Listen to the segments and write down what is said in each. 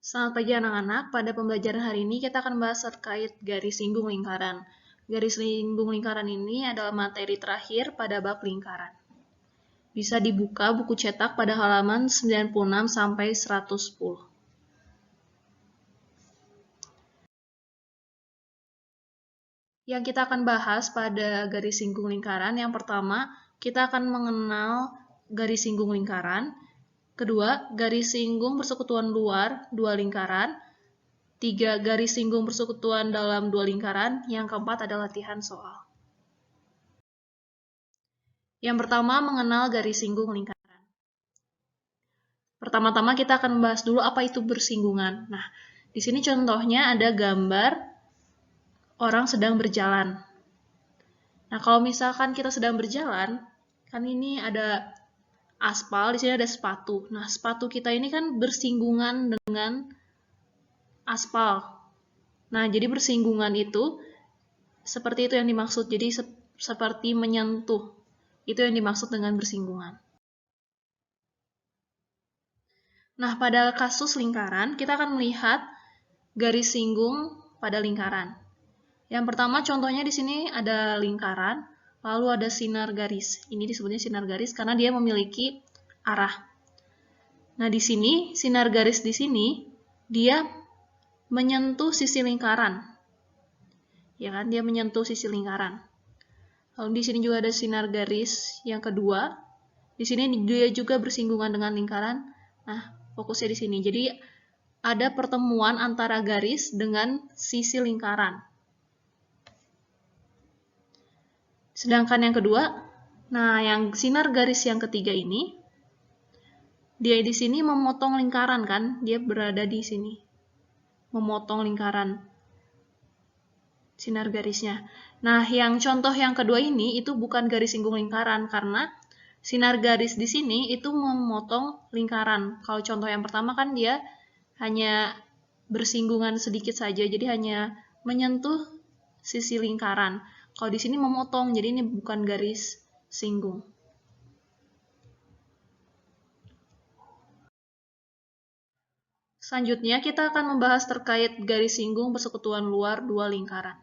Selamat pagi anak-anak, pada pembelajaran hari ini kita akan bahas terkait garis singgung lingkaran. Garis singgung lingkaran ini adalah materi terakhir pada bab lingkaran. Bisa dibuka buku cetak pada halaman 96 sampai 110. Yang kita akan bahas pada garis singgung lingkaran, yang pertama, kita akan mengenal garis singgung lingkaran. Kedua, garis singgung persekutuan luar dua lingkaran. 3 garis singgung persekutuan dalam dua lingkaran. Yang keempat adalah latihan soal. Yang pertama, mengenal garis singgung lingkaran. Pertama-tama kita akan membahas dulu apa itu bersinggungan. Nah, di sini contohnya ada gambar orang sedang berjalan. Nah, kalau misalkan kita sedang berjalan, kan ini ada aspal, di sini ada sepatu. Nah, sepatu kita ini kan bersinggungan dengan aspal. Nah, jadi bersinggungan itu seperti itu yang dimaksud. Jadi seperti menyentuh. Itu yang dimaksud dengan bersinggungan. Nah, pada kasus lingkaran, kita akan melihat garis singgung pada lingkaran. Yang pertama, contohnya di sini ada lingkaran, lalu ada sinar garis. Ini disebutnya sinar garis karena dia memiliki arah. Nah, di sini, sinar garis di sini, dia menyentuh sisi lingkaran. Ya kan, dia menyentuh sisi lingkaran. Lalu di sini juga ada sinar garis yang kedua. Di sini dia juga bersinggungan dengan lingkaran. Nah, fokusnya di sini. Jadi ada pertemuan antara garis dengan sisi lingkaran. Sedangkan yang kedua, nah yang sinar garis yang ketiga ini, dia di sini memotong lingkaran kan? Dia berada di sini. Memotong lingkaran sinar garisnya. Nah, yang contoh yang kedua ini itu bukan garis singgung lingkaran karena sinar garis di sini itu memotong lingkaran. Kalau contoh yang pertama kan dia hanya bersinggungan sedikit saja, jadi hanya menyentuh sisi lingkaran. Kalau di sini memotong, jadi ini bukan garis singgung. Selanjutnya kita akan membahas terkait garis singgung persekutuan luar dua lingkaran.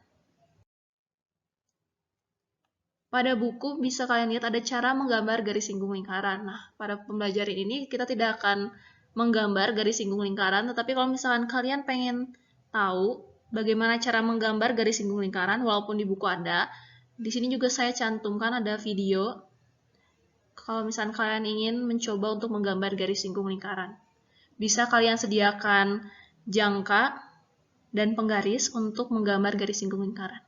Pada buku bisa kalian lihat ada cara menggambar garis singgung lingkaran. Nah, pada pembelajaran ini kita tidak akan menggambar garis singgung lingkaran, tetapi kalau misalkan kalian pengen tahu bagaimana cara menggambar garis singgung lingkaran, walaupun di buku ada, di sini juga saya cantumkan ada video. Kalau misalkan kalian ingin mencoba untuk menggambar garis singgung lingkaran, bisa kalian sediakan jangka dan penggaris untuk menggambar garis singgung lingkaran.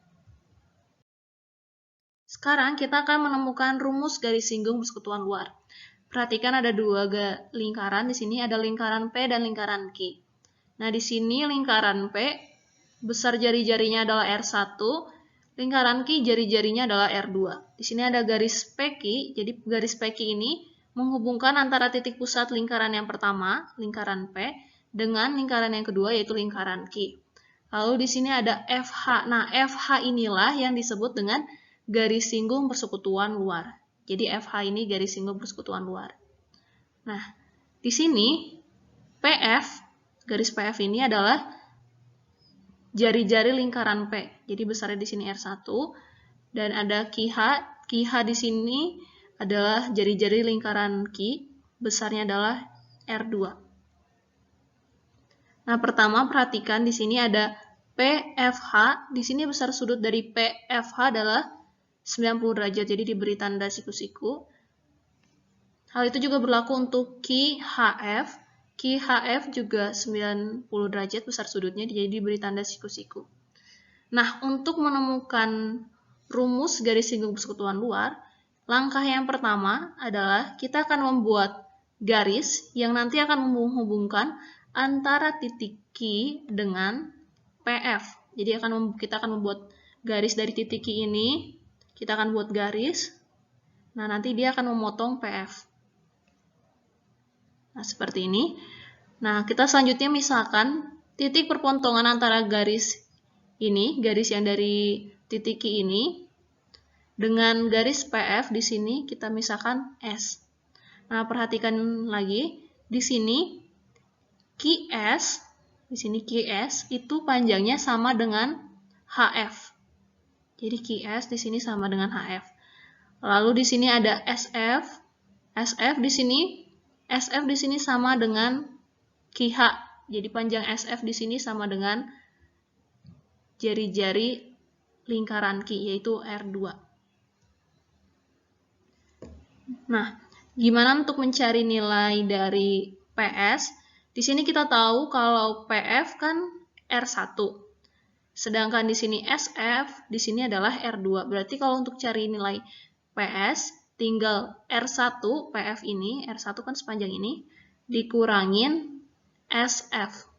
Sekarang kita akan menemukan rumus garis singgung persekutuan luar. Perhatikan ada dua lingkaran, di sini ada lingkaran P dan lingkaran Q. Nah, di sini lingkaran P besar jari-jarinya adalah R1, lingkaran Q jari-jarinya adalah R2. Di sini ada garis PQ, jadi garis PQ ini menghubungkan antara titik pusat lingkaran yang pertama, lingkaran P, dengan lingkaran yang kedua yaitu lingkaran Q. Lalu di sini ada FH. Nah, FH inilah yang disebut dengan garis singgung persekutuan luar. Jadi FH ini garis singgung persekutuan luar. Nah, di sini PF, garis PF ini adalah jari-jari lingkaran P. Jadi besarnya di sini R1 dan ada QH. QH di sini adalah jari-jari lingkaran Q, besarnya adalah R2. Nah, pertama perhatikan di sini ada PFH. Di sini besar sudut dari PFH adalah 90 derajat, jadi diberi tanda siku-siku. Hal itu juga berlaku untuk QHF. QHF juga 90 derajat besar sudutnya, jadi diberi tanda siku-siku. Nah, untuk menemukan rumus garis singgung persekutuan luar, langkah yang pertama adalah kita akan membuat garis yang nanti akan menghubungkan antara titik Q dengan PF. Jadi kita akan membuat garis dari titik Q ini, kita akan buat garis. Nah, nanti dia akan memotong PF. Nah, seperti ini. Nah, kita selanjutnya misalkan titik perpontongan antara garis ini, garis yang dari titik Q ini, dengan garis PF di sini kita misalkan S. Nah, perhatikan lagi, di sini QS di sini QS itu panjangnya sama dengan HF. Jadi QS di sini sama dengan HF. Lalu di sini ada SF. SF di sini sama dengan QH. Jadi panjang SF di sini sama dengan jari-jari lingkaran Q, yaitu R2. Nah, gimana untuk mencari nilai dari PS? Di sini kita tahu kalau PF kan R1. Sedangkan di sini SF, di sini adalah R2. Berarti kalau untuk cari nilai PS, tinggal R1 PF ini, R1 kan sepanjang ini, dikurangin SF.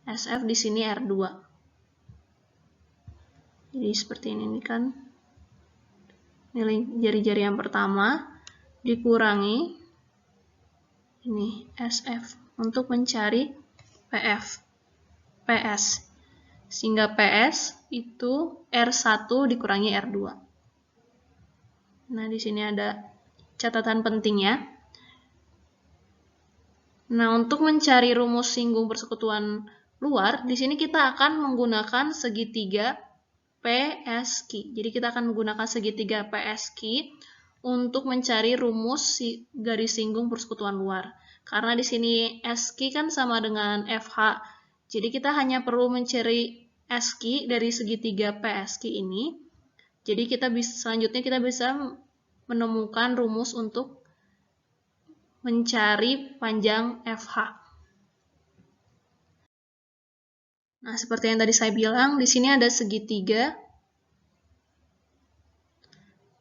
SF di sini R2. Jadi seperti ini kan nilai jari-jari yang pertama dikurangi ini SF untuk mencari PS. Sehingga PS itu R1 dikurangi R2. Nah, di sini ada catatan penting ya. Nah, untuk mencari rumus singgung persekutuan luar, di sini kita akan menggunakan segitiga PSQ. Jadi kita akan menggunakan segitiga PSQ untuk mencari rumus garis singgung persekutuan luar. Karena di sini SQ kan sama dengan FH. Jadi kita hanya perlu mencari SQ dari segitiga PSQ ini. Jadi selanjutnya kita bisa menemukan rumus untuk mencari panjang FH. Nah, seperti yang tadi saya bilang, di sini ada segitiga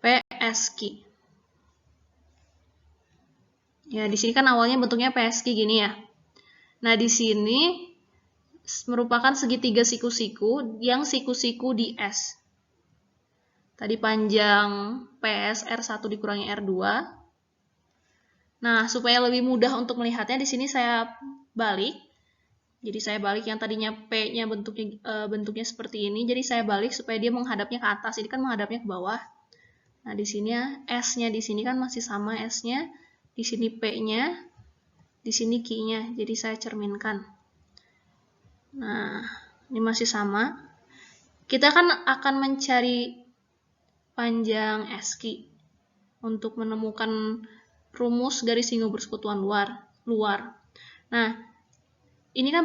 PSQ. Ya, di sini kan awalnya bentuknya PSQ gini ya. Nah, di sini merupakan segitiga siku-siku yang siku-siku di S. Tadi panjang PS R1 dikurangi R2. Nah, supaya lebih mudah untuk melihatnya, di sini saya balik. Jadi saya balik yang tadinya P-nya bentuknya seperti ini. Jadi saya balik supaya dia menghadapnya ke atas. Ini kan menghadapnya ke bawah. Nah, di sini S-nya di sini kan masih sama S-nya. Di sini P-nya, di sini Q-nya. Jadi saya cerminkan. Nah, ini masih sama. Kita kan akan mencari panjang SQ untuk menemukan rumus garis singgung persekutuan luar. Nah, ini kan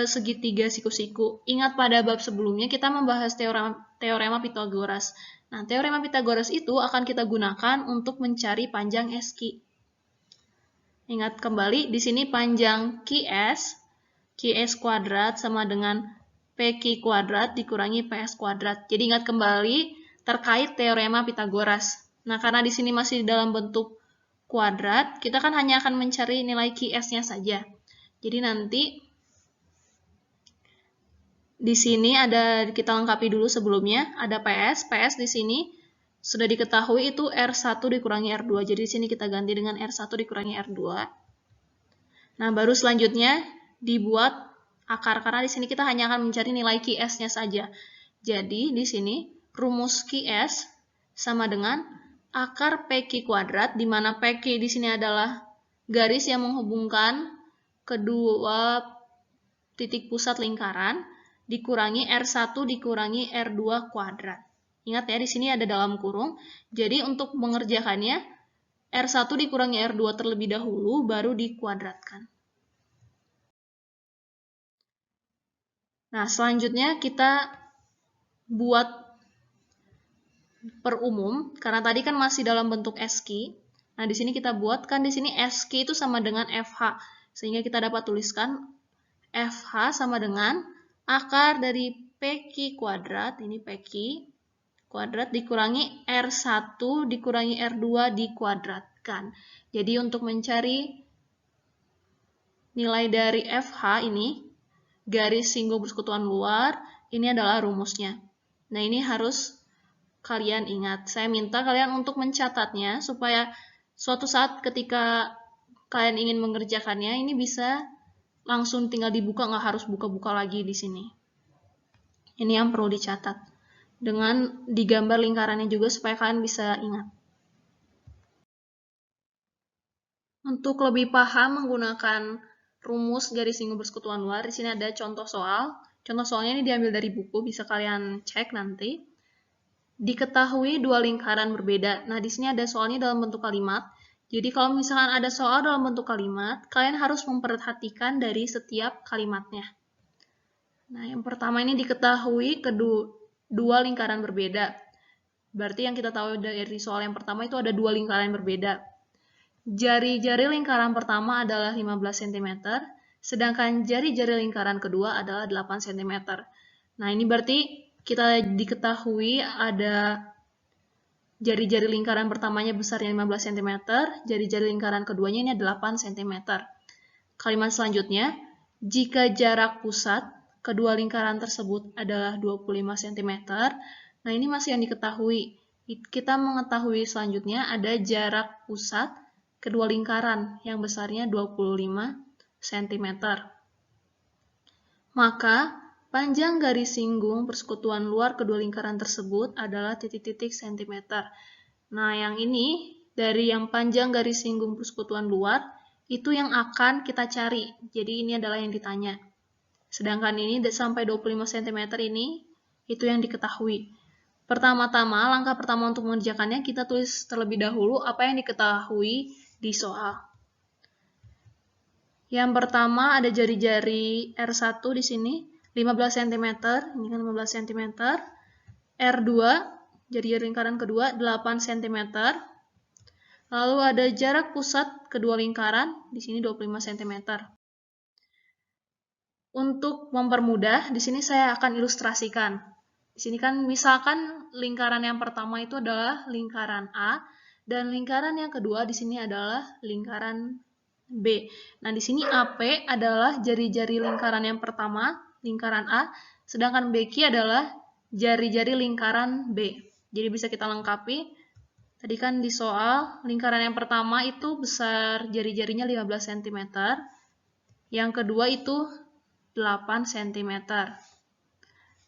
segitiga siku-siku. Ingat pada bab sebelumnya kita membahas teorema Pythagoras. Nah, teorema Pythagoras itu akan kita gunakan untuk mencari panjang SQ. Ingat kembali, di sini panjang QS kuadrat sama dengan PQ kuadrat dikurangi PS kuadrat. Jadi ingat kembali terkait teorema Pythagoras. Nah, karena di sini masih dalam bentuk kuadrat, kita kan hanya akan mencari nilai QS-nya saja. Jadi nanti di sini kita lengkapi dulu sebelumnya, ada PS. PS di sini sudah diketahui itu R1 dikurangi R2. Jadi di sini kita ganti dengan R1 dikurangi R2. Nah, baru selanjutnya dibuat akar, karena di sini kita hanya akan mencari nilai QS-nya saja. Jadi di sini rumus QS sama dengan akar PQ kuadrat, di mana PQ di sini adalah garis yang menghubungkan kedua titik pusat lingkaran, dikurangi R1 dikurangi R2 kuadrat. Ingat ya, di sini ada dalam kurung. Jadi untuk mengerjakannya, R1 dikurangi R2 terlebih dahulu, baru dikuadratkan. Nah, selanjutnya kita buat per umum, karena tadi kan masih dalam bentuk SQ. Nah, di sini kita buatkan, di sini SQ itu sama dengan FH. Sehingga kita dapat tuliskan FH sama dengan akar dari PQ kuadrat, ini PQ kuadrat dikurangi R1 dikurangi R2 dikuadratkan. Jadi untuk mencari nilai dari FH ini, garis singgung persekutuan luar, ini adalah rumusnya. Nah, ini harus kalian ingat. Saya minta kalian untuk mencatatnya, supaya suatu saat ketika kalian ingin mengerjakannya, ini bisa langsung tinggal dibuka, nggak harus buka-buka lagi di sini. Ini yang perlu dicatat. Dengan digambar lingkarannya juga supaya kalian bisa ingat. Untuk lebih paham menggunakan rumus garis singgung persekutuan luar. Di sini ada contoh soal. Contoh soalnya ini diambil dari buku, bisa kalian cek nanti. Diketahui dua lingkaran berbeda. Nah, di sini ada soalnya dalam bentuk kalimat. Jadi kalau misalkan ada soal dalam bentuk kalimat, kalian harus memperhatikan dari setiap kalimatnya. Nah, yang pertama ini diketahui dua lingkaran berbeda. Berarti yang kita tahu dari soal yang pertama itu ada dua lingkaran berbeda. Jari-jari lingkaran pertama adalah 15 cm, sedangkan jari-jari lingkaran kedua adalah 8 cm. Nah, ini berarti kita diketahui ada jari-jari lingkaran pertamanya besarnya 15 cm, jari-jari lingkaran keduanya ini 8 cm. Kalimat selanjutnya, jika jarak pusat kedua lingkaran tersebut adalah 25 cm, nah ini masih yang diketahui. Kita mengetahui selanjutnya ada jarak pusat kedua lingkaran yang besarnya 25 cm. Maka, panjang garis singgung persekutuan luar kedua lingkaran tersebut adalah titik-titik cm. Nah, yang ini, dari yang panjang garis singgung persekutuan luar, itu yang akan kita cari. Jadi, ini adalah yang ditanya. Sedangkan ini sampai 25 cm ini, itu yang diketahui. Pertama-tama, langkah pertama untuk mengerjakannya, kita tulis terlebih dahulu apa yang diketahui di soal. Yang pertama ada jari-jari R1 di sini, 15 cm, ini kan 15 cm. R2, jari-jari lingkaran kedua, 8 cm. Lalu ada jarak pusat kedua lingkaran, di sini 25 cm. Untuk mempermudah, di sini saya akan ilustrasikan. Di sini kan misalkan lingkaran yang pertama itu adalah lingkaran A, dan lingkaran yang kedua di sini adalah lingkaran B. Nah, di sini AP adalah jari-jari lingkaran yang pertama, lingkaran A, sedangkan BQ adalah jari-jari lingkaran B. Jadi bisa kita lengkapi. Tadi kan di soal, lingkaran yang pertama itu besar jari-jarinya 15 cm. Yang kedua itu 8 cm.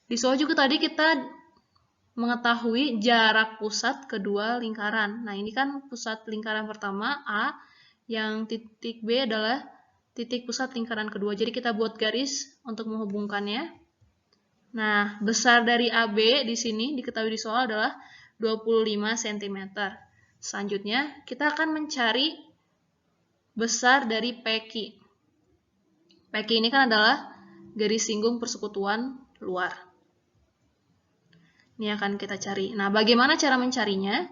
Di soal juga tadi kita mengetahui jarak pusat kedua lingkaran. Nah, ini kan pusat lingkaran pertama A, yang titik B adalah titik pusat lingkaran kedua. Jadi kita buat garis untuk menghubungkannya. Nah, besar dari AB di sini diketahui di soal adalah 25 cm. Selanjutnya, kita akan mencari besar dari PQ. PQ ini kan adalah garis singgung persekutuan luar. Ini akan kita cari. Nah, bagaimana cara mencarinya?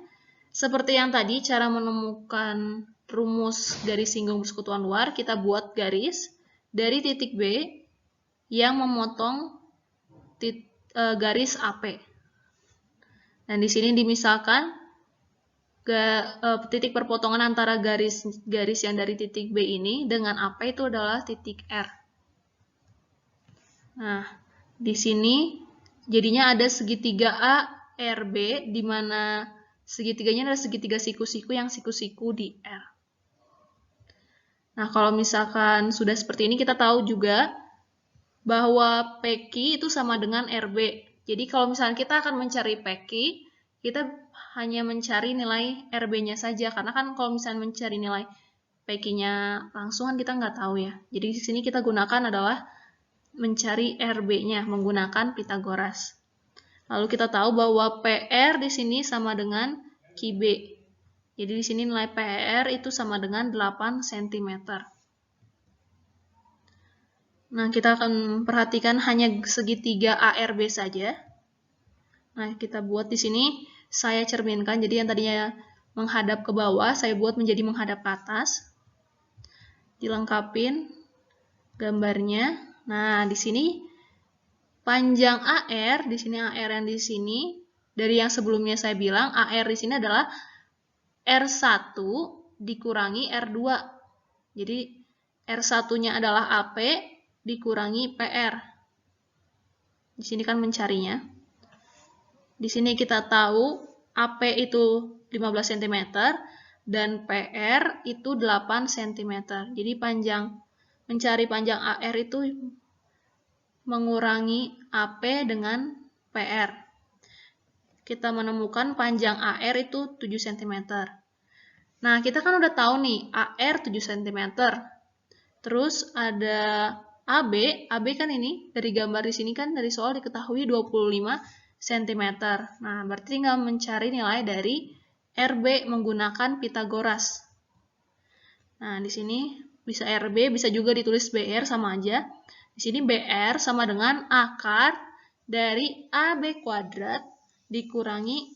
Seperti yang tadi, cara menemukan rumus garis singgung persekutuan luar, kita buat garis dari titik B yang memotong garis AP. Dan di sini dimisalkan titik perpotongan antara garis yang dari titik B ini dengan AP itu adalah titik R. Nah, di sini jadinya ada segitiga ARB, di mana segitiganya adalah segitiga siku-siku yang siku-siku di R. Nah, kalau misalkan sudah seperti ini, kita tahu juga bahwa PQ itu sama dengan RB. Jadi, kalau misalkan kita akan mencari PQ, kita hanya mencari nilai RB-nya saja. Karena kan kalau misalkan mencari nilai PQ-nya langsung kan kita nggak tahu ya. Jadi, di sini kita gunakan adalah mencari RB-nya menggunakan Pitagoras. Lalu kita tahu bahwa PR di sini sama dengan QB. Jadi di sini nilai PR itu sama dengan 8 cm. Nah, kita akan perhatikan hanya segitiga ARB saja. Nah, kita buat di sini, saya cerminkan. Jadi yang tadinya menghadap ke bawah, saya buat menjadi menghadap ke atas. Dilengkapin gambarnya. Nah, di sini panjang AR, di sini AR yang di sini, dari yang sebelumnya saya bilang, AR di sini adalah R1 dikurangi R2. Jadi, R1-nya adalah AP dikurangi PR. Di sini kan mencarinya. Di sini kita tahu AP itu 15 cm dan PR itu 8 cm. Jadi, mencari panjang AR itu mengurangi AP dengan PR. Kita menemukan panjang AR itu 7 cm. Nah, kita kan udah tahu nih, AR 7 cm. Terus ada AB, AB kan ini dari gambar di sini kan dari soal diketahui 25 cm. Nah, berarti tinggal mencari nilai dari RB menggunakan Pitagoras. Nah, di sini bisa RB, bisa juga ditulis BR sama aja. Di sini BR sama dengan akar dari AB kuadrat dikurangi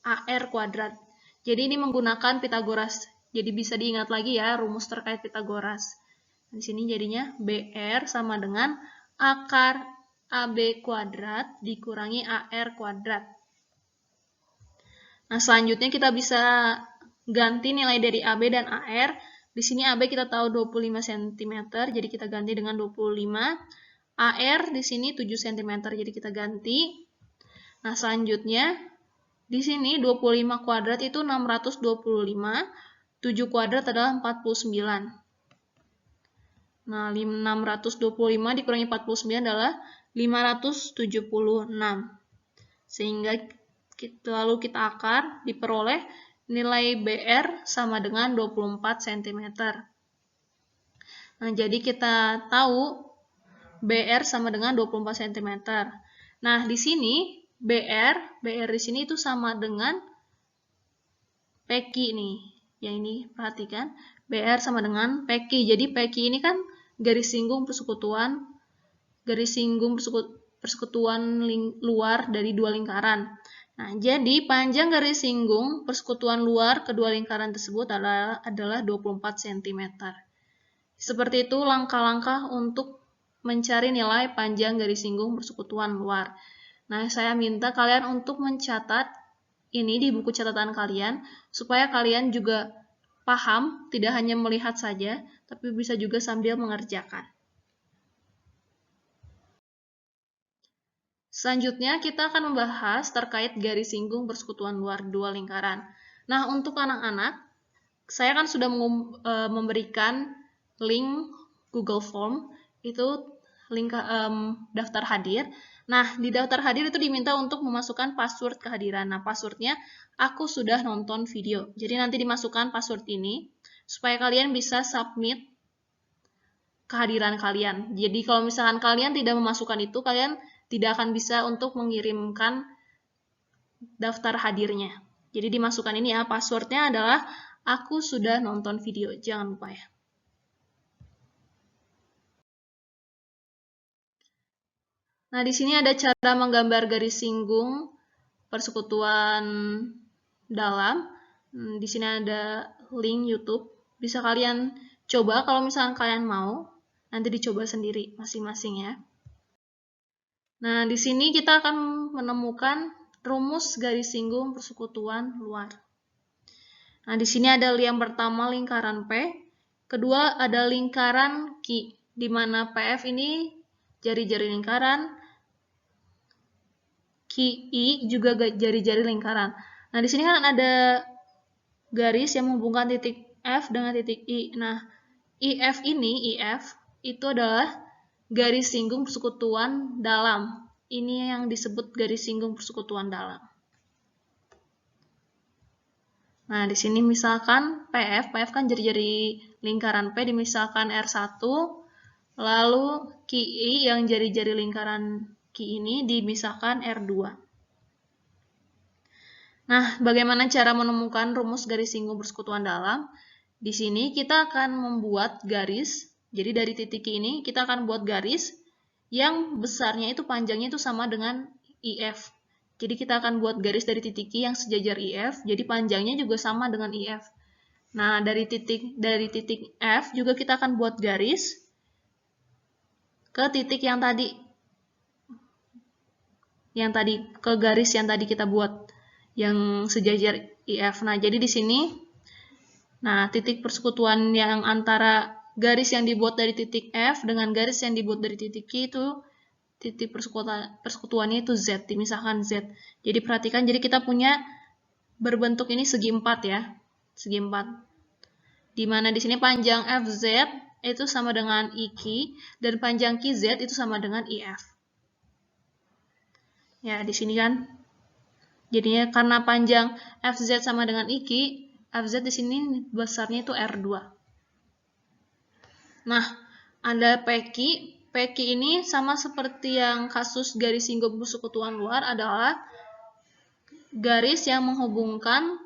AR kuadrat. Jadi ini menggunakan Pitagoras. Jadi bisa diingat lagi ya rumus terkait Pitagoras. Di sini jadinya BR sama dengan akar AB kuadrat dikurangi AR kuadrat. Nah, selanjutnya kita bisa ganti nilai dari AB dan AR. Di sini AB kita tahu 25 cm, jadi kita ganti dengan 25. AR di sini 7 cm, jadi kita ganti. Nah, selanjutnya di sini 25 kuadrat itu 625, 7 kuadrat adalah 49. Nah, 625 dikurangi 49 adalah 576. Sehingga lalu kita akar, diperoleh nilai BR sama dengan 24 cm. Nah, jadi kita tahu BR sama dengan 24 cm. Nah, di sini BR di sini itu sama dengan PQ nih. Yang ini perhatikan, BR sama dengan PQ. Jadi PQ ini kan garis singgung persekutuan luar dari dua lingkaran. Nah, jadi panjang garis singgung persekutuan luar kedua lingkaran tersebut adalah 24 cm. Seperti itu langkah-langkah untuk mencari nilai panjang garis singgung persekutuan luar. Nah, saya minta kalian untuk mencatat ini di buku catatan kalian, supaya kalian juga paham, tidak hanya melihat saja, tapi bisa juga sambil mengerjakan. Selanjutnya, kita akan membahas terkait garis singgung persekutuan luar dua lingkaran. Nah, untuk anak-anak, saya kan sudah memberikan link Google Form, itu link daftar hadir. Nah, di daftar hadir itu diminta untuk memasukkan password kehadiran. Nah, passwordnya aku sudah nonton video. Jadi nanti dimasukkan password ini, supaya kalian bisa submit kehadiran kalian. Jadi kalau misalkan kalian tidak memasukkan itu, kalian tidak akan bisa untuk mengirimkan daftar hadirnya. Jadi dimasukkan ini ya, passwordnya adalah aku sudah nonton video, jangan lupa ya. Nah, di sini ada cara menggambar garis singgung persekutuan dalam. Di sini ada link YouTube, bisa kalian coba kalau misalkan kalian mau, nanti dicoba sendiri masing-masing ya. Nah, di sini kita akan menemukan rumus garis singgung persekutuan luar. Nah, di sini ada yang pertama lingkaran P, kedua ada lingkaran Q, di mana PF ini jari-jari lingkaran, QI juga jari-jari lingkaran. Nah, di sini kan ada garis yang menghubungkan titik F dengan titik I. Nah, IF itu adalah garis singgung persekutuan dalam. Ini yang disebut garis singgung persekutuan dalam. Nah, di sini misalkan PF kan jari-jari lingkaran P dimisalkan R1, lalu QI yang jari-jari lingkaran Q ini dimisahkan R2. Nah, bagaimana cara menemukan rumus garis singgung persekutuan dalam? Di sini kita akan membuat garis. Jadi dari titik ini kita akan buat garis yang besarnya itu panjangnya itu sama dengan IF. Jadi kita akan buat garis dari titik I yang sejajar IF, jadi panjangnya juga sama dengan IF. Nah, dari titik F juga kita akan buat garis ke titik yang tadi. Ke garis yang tadi kita buat yang sejajar IF. Nah, jadi di sini titik persekutuan yang antara garis yang dibuat dari titik F dengan garis yang dibuat dari titik Q itu titik persekutuannya itu Z, misalkan Z. Jadi perhatikan, jadi kita punya berbentuk ini segi 4 ya, segi 4. Di mana di sini panjang FZ itu sama dengan IQ dan panjang QZ itu sama dengan IF. Ya, di sini kan. Jadinya karena panjang FZ sama dengan IQ, FZ di sini besarnya itu R2. Nah, ada PQ. PQ ini sama seperti yang kasus garis singgung persekutuan luar, adalah garis yang menghubungkan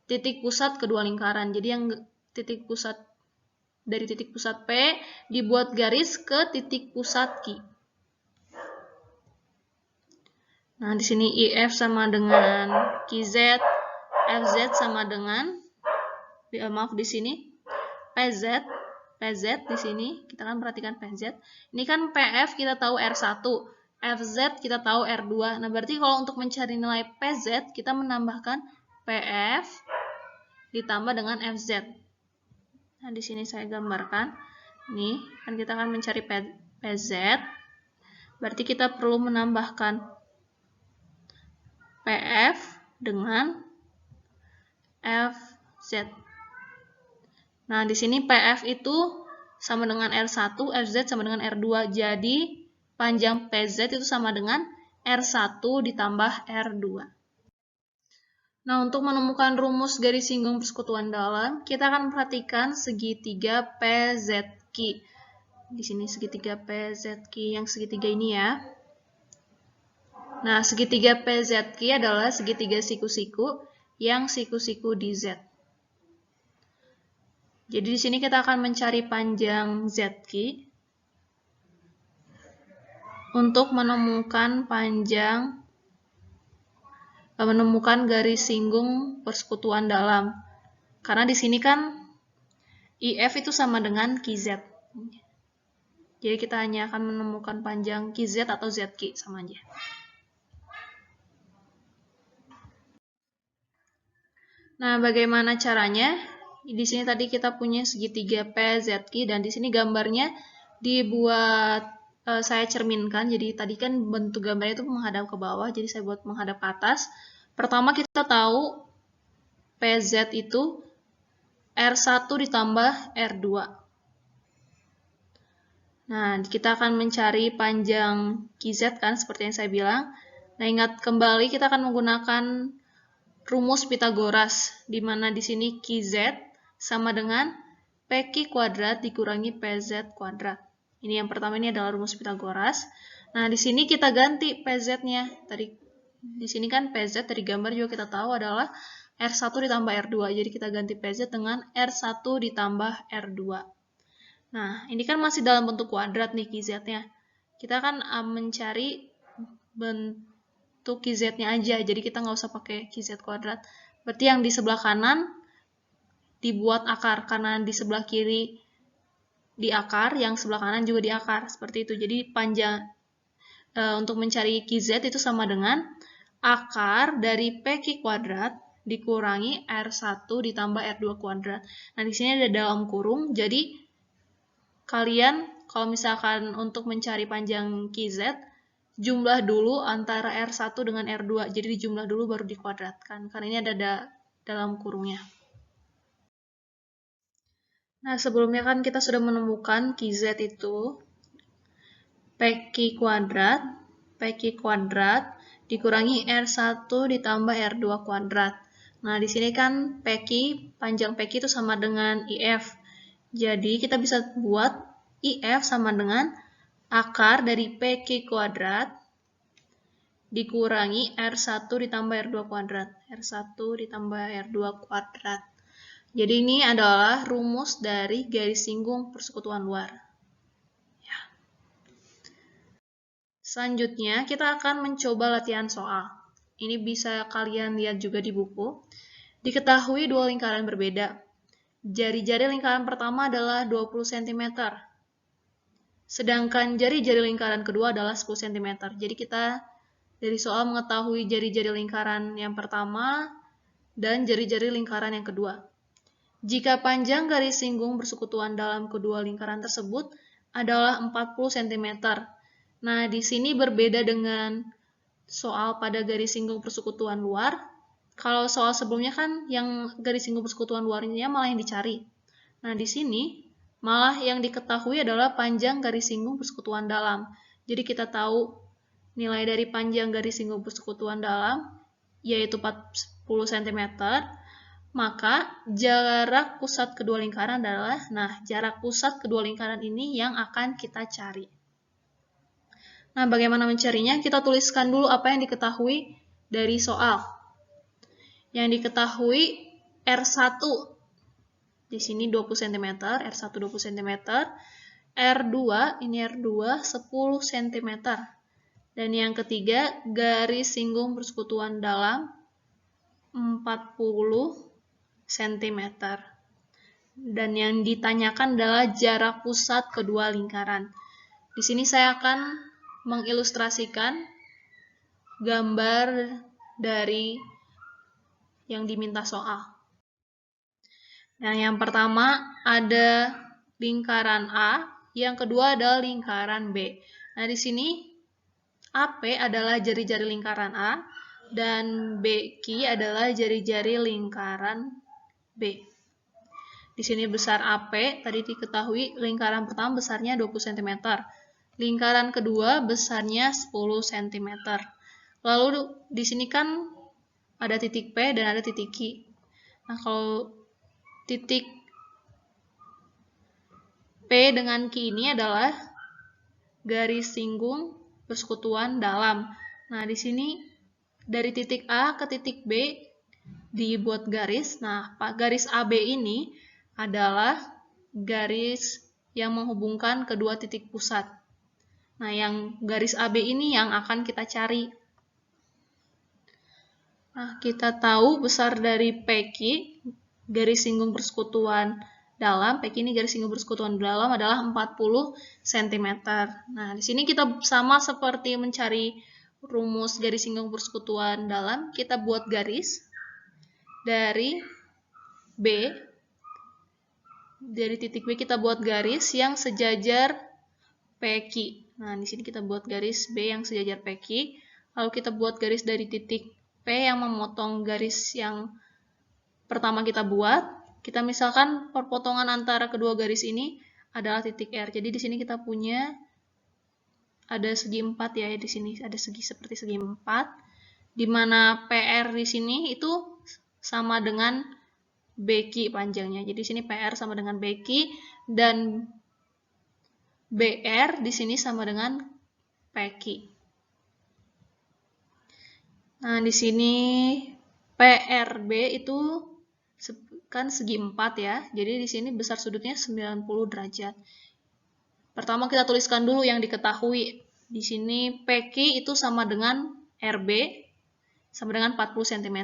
titik pusat kedua lingkaran. Jadi yang titik pusat dari titik pusat P dibuat garis ke titik pusat Q. Nah, di sini IF sama dengan QZ, FZ sama dengan maaf di sini PZ di sini kita kan perhatikan PZ. Ini kan PF kita tahu R1, FZ kita tahu R2. Nah, berarti kalau untuk mencari nilai PZ kita menambahkan PF ditambah dengan FZ. Nah, di sini saya gambarkan. Nih, kan kita akan mencari PZ. Berarti kita perlu menambahkan PF dengan FZ. Nah, di sini PF itu sama dengan R1, FZ sama dengan R2. Jadi, panjang PZ itu sama dengan R1 ditambah R2. Nah, untuk menemukan rumus garis singgung persekutuan dalam, kita akan perhatikan segitiga PZQ. Di sini segitiga PZQ yang segitiga ini ya. Nah, segitiga PZQ adalah segitiga siku-siku yang siku-siku di Z. Jadi di sini kita akan mencari panjang ZQ untuk menemukan garis singgung persekutuan dalam. Karena di sini kan IF itu sama dengan QZ. Jadi kita hanya akan menemukan panjang QZ atau ZQ sama aja. Nah, bagaimana caranya? Di sini tadi kita punya segitiga PZQ dan di sini gambarnya dibuat saya cerminkan. Jadi tadi kan bentuk gambarnya itu menghadap ke bawah, jadi saya buat menghadap ke atas. Pertama kita tahu PZ itu R1 ditambah R2. Nah, kita akan mencari panjang QZ kan seperti yang saya bilang. Nah, ingat kembali kita akan menggunakan rumus Pitagoras, di mana di sini QZ sama dengan PQ kuadrat dikurangi PZ kuadrat. Ini yang pertama, ini adalah rumus Pitagoras. Nah, di sini kita ganti PZ-nya. Tadi di sini kan PZ dari gambar juga kita tahu adalah R1 ditambah R2. Jadi kita ganti PZ dengan R1 ditambah R2. Nah, ini kan masih dalam bentuk kuadrat nih QZ-nya. Kita akan mencari bentuk QZ-nya aja, jadi kita nggak usah pakai QZ kuadrat. Berarti yang di sebelah kanan dibuat akar, karena di sebelah kiri di akar, yang sebelah kanan juga di akar, seperti itu. Jadi panjang untuk mencari QZ itu sama dengan akar dari PQ kuadrat dikurangi R1 ditambah R2 kuadrat. Nah, di sini ada dalam kurung, jadi kalian kalau misalkan untuk mencari panjang QZ, jumlah dulu antara R1 dengan R2, jadi dijumlah dulu baru dikuadratkan, karena ini ada dalam kurungnya. Nah, sebelumnya kan kita sudah menemukan QZ itu PQ kuadrat dikurangi R1 ditambah R2 kuadrat. Nah, di sini kan panjang PQ itu sama dengan IF. Jadi, kita bisa buat IF sama dengan akar dari PQ kuadrat dikurangi R1 ditambah R2 kuadrat. R1 ditambah R2 kuadrat. Jadi ini adalah rumus dari garis singgung persekutuan luar. Ya. Selanjutnya, kita akan mencoba latihan soal. Ini bisa kalian lihat juga di buku. Diketahui dua lingkaran berbeda. Jari-jari lingkaran pertama adalah 20 cm. Sedangkan jari-jari lingkaran kedua adalah 10 cm. Jadi kita dari soal mengetahui jari-jari lingkaran yang pertama dan jari-jari lingkaran yang kedua. Jika panjang garis singgung persekutuan dalam kedua lingkaran tersebut adalah 40 cm. Nah, di sini berbeda dengan soal pada garis singgung persekutuan luar. Kalau soal sebelumnya kan yang garis singgung persekutuan luarnya malah yang dicari. Nah, di sini malah yang diketahui adalah panjang garis singgung persekutuan dalam. Jadi kita tahu nilai dari panjang garis singgung persekutuan dalam yaitu 40 cm. maka jarak pusat kedua lingkaran adalah, jarak pusat kedua lingkaran ini yang akan kita cari. Nah, bagaimana mencarinya? Kita tuliskan dulu apa yang diketahui dari soal. Yang diketahui R1, di sini 20 cm, R1 20 cm, R2, ini R2 10 cm. Dan yang ketiga, garis singgung persekutuan dalam 40 cm. Dan yang ditanyakan adalah jarak pusat kedua lingkaran. Di sini saya akan mengilustrasikan gambar dari yang diminta soal. Nah, yang pertama ada lingkaran A, yang kedua adalah lingkaran B. Nah, di sini AP adalah jari-jari lingkaran A dan BQ adalah jari-jari lingkaran B. Di sini besar AP, tadi diketahui lingkaran pertama besarnya 20 cm. Lingkaran kedua besarnya 10 cm. Lalu di sini kan ada titik P dan ada titik Q. Nah, kalau titik P dengan Q ini adalah garis singgung persekutuan dalam. Nah, di sini dari titik A ke titik B dibuat garis. Nah, garis AB ini adalah garis yang menghubungkan kedua titik pusat. Nah, yang garis AB ini yang akan kita cari. Nah, kita tahu besar dari PQ, garis singgung persekutuan dalam, PQ ini garis singgung persekutuan dalam adalah 40 cm. Nah, di sini kita sama seperti mencari rumus garis singgung persekutuan dalam, kita buat garis dari B, dari titik B kita buat garis yang sejajar PQ. Nah, di sini kita buat garis B yang sejajar PQ, lalu kita buat garis dari titik P yang memotong garis yang pertama kita buat. Kita misalkan perpotongan antara kedua garis ini adalah titik R. Jadi di sini kita punya ada segi 4 ya, di sini ada segi seperti segi 4, di mana PR di sini itu sama dengan BQ panjangnya. Jadi di sini PR sama dengan BQ dan BR di sini sama dengan PQ. Nah, di sini PRB itu kan segi 4 ya. Jadi di sini besar sudutnya 90 derajat. Pertama kita tuliskan dulu yang diketahui. Di sini PQ itu sama dengan RB sama dengan 40 cm.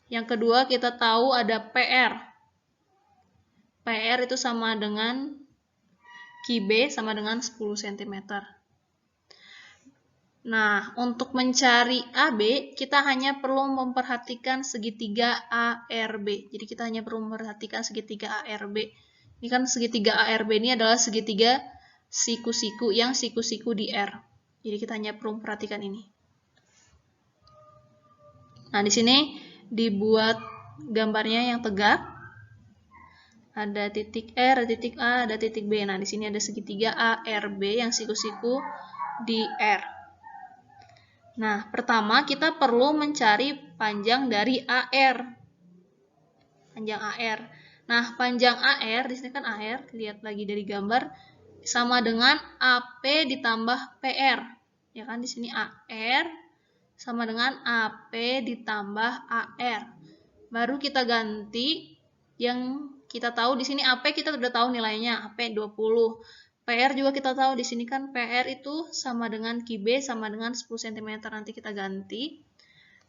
Yang kedua kita tahu ada PR. PR itu sama dengan QB sama dengan 10 cm. Nah, untuk mencari AB, kita hanya perlu memperhatikan segitiga ARB. Jadi kita hanya perlu memperhatikan segitiga ARB. Ini kan segitiga ARB ini adalah segitiga siku-siku yang siku-siku di R. Jadi kita hanya perlu memperhatikan ini. Nah, di sini dibuat gambarnya yang tegak. Ada titik R, ada titik A, ada titik B. Nah, di sini ada segitiga ARB yang siku-siku di R. Nah, pertama kita perlu mencari panjang dari AR. Panjang AR. Nah, panjang AR, di sini kan AR, lihat lagi dari gambar, sama dengan AP ditambah PR. Ya kan, di sini AR sama dengan AP ditambah AR. Baru kita ganti yang kita tahu di sini AP kita sudah tahu nilainya, AP 20. PR juga kita tahu di sini kan PR itu sama dengan QB sama dengan 10 cm, nanti kita ganti.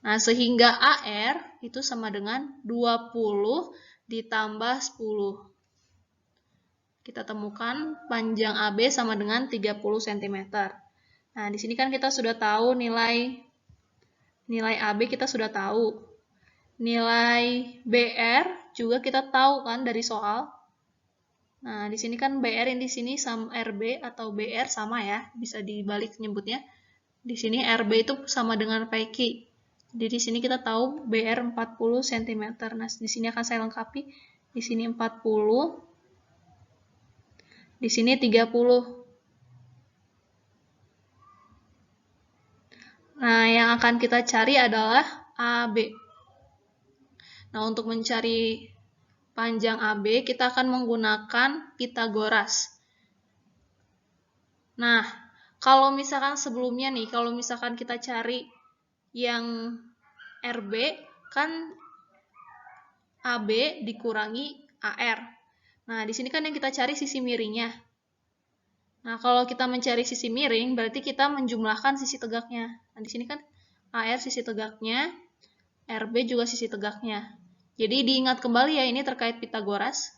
Nah, sehingga AR itu sama dengan 20 ditambah 10. Kita temukan panjang AB sama dengan 30 cm. Nah, di sini kan kita sudah tahu nilai AB kita sudah tahu. Nilai BR juga kita tahu kan dari soal. Nah, di sini kan BR yang di sini sama RB atau BR sama ya, bisa dibalik nyebutnya. Di sini RB itu sama dengan PQ. Jadi di sini kita tahu BR 40 cm. Nah, di sini akan saya lengkapi. Di sini 40. Di sini 30. Nah, yang akan kita cari adalah AB. Nah, untuk mencari panjang AB, kita akan menggunakan Pitagoras. Nah, kalau misalkan sebelumnya nih, kalau misalkan kita cari yang RB, kan AB dikurangi AR. Nah, di sini kan yang kita cari sisi miringnya. Nah, kalau kita mencari sisi miring, berarti kita menjumlahkan sisi tegaknya. Nah, di sini kan AR sisi tegaknya, RB juga sisi tegaknya. Jadi diingat kembali ya, ini terkait Pitagoras.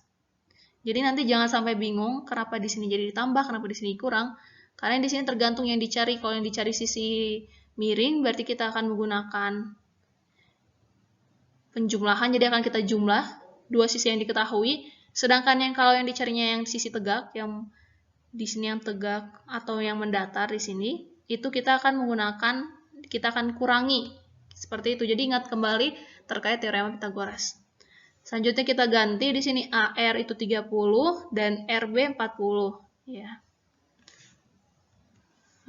Jadi nanti jangan sampai bingung kenapa di sini jadi ditambah, kenapa di sini kurang. Karena di sini tergantung yang dicari. Kalau yang dicari sisi miring, berarti kita akan menggunakan penjumlahan. Jadi akan kita jumlah dua sisi yang diketahui. Sedangkan kalau yang dicarinya yang sisi tegak, yang di sini yang tegak atau yang mendatar di sini, itu kita akan kurangi. Seperti itu. Jadi ingat kembali terkait teorema Pitagoras. Selanjutnya kita ganti di sini AR itu 30 dan RB 40 ya.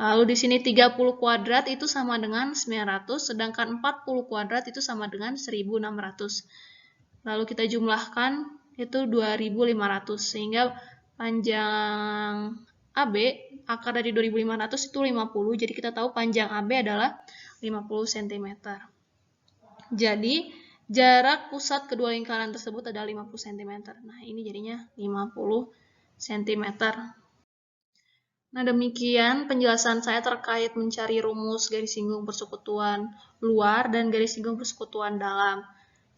Lalu di sini 30 kuadrat itu sama dengan 900, sedangkan 40 kuadrat itu sama dengan 1600. Lalu kita jumlahkan itu 2500 sehingga panjang AB, akar dari 2500 itu 50, jadi kita tahu panjang AB adalah 50 cm. Jadi, jarak pusat kedua lingkaran tersebut adalah 50 cm. Nah, ini jadinya 50 cm. Nah, demikian penjelasan saya terkait mencari rumus garis singgung persekutuan luar dan garis singgung persekutuan dalam.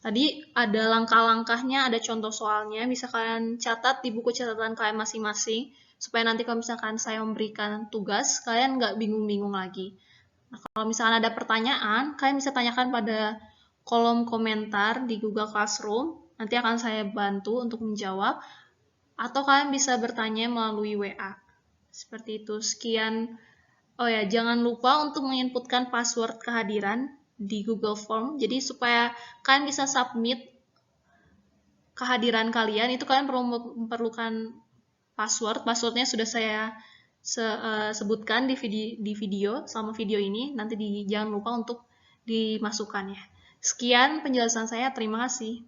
Tadi ada langkah-langkahnya, ada contoh soalnya, bisa kalian catat di buku catatan kalian masing-masing, supaya nanti kalau misalkan saya memberikan tugas, kalian nggak bingung-bingung lagi. Nah, kalau misalkan ada pertanyaan, kalian bisa tanyakan pada kolom komentar di Google Classroom, nanti akan saya bantu untuk menjawab, atau kalian bisa bertanya melalui WA. Seperti itu, sekian. Oh ya, jangan lupa untuk menginputkan password kehadiran di Google Form. Jadi supaya kalian bisa submit kehadiran kalian, itu kalian perlu memerlukan password. Passwordnya sudah saya sebutkan di video selama video ini. Nanti jangan lupa untuk dimasukkan ya. Sekian penjelasan saya, terima kasih.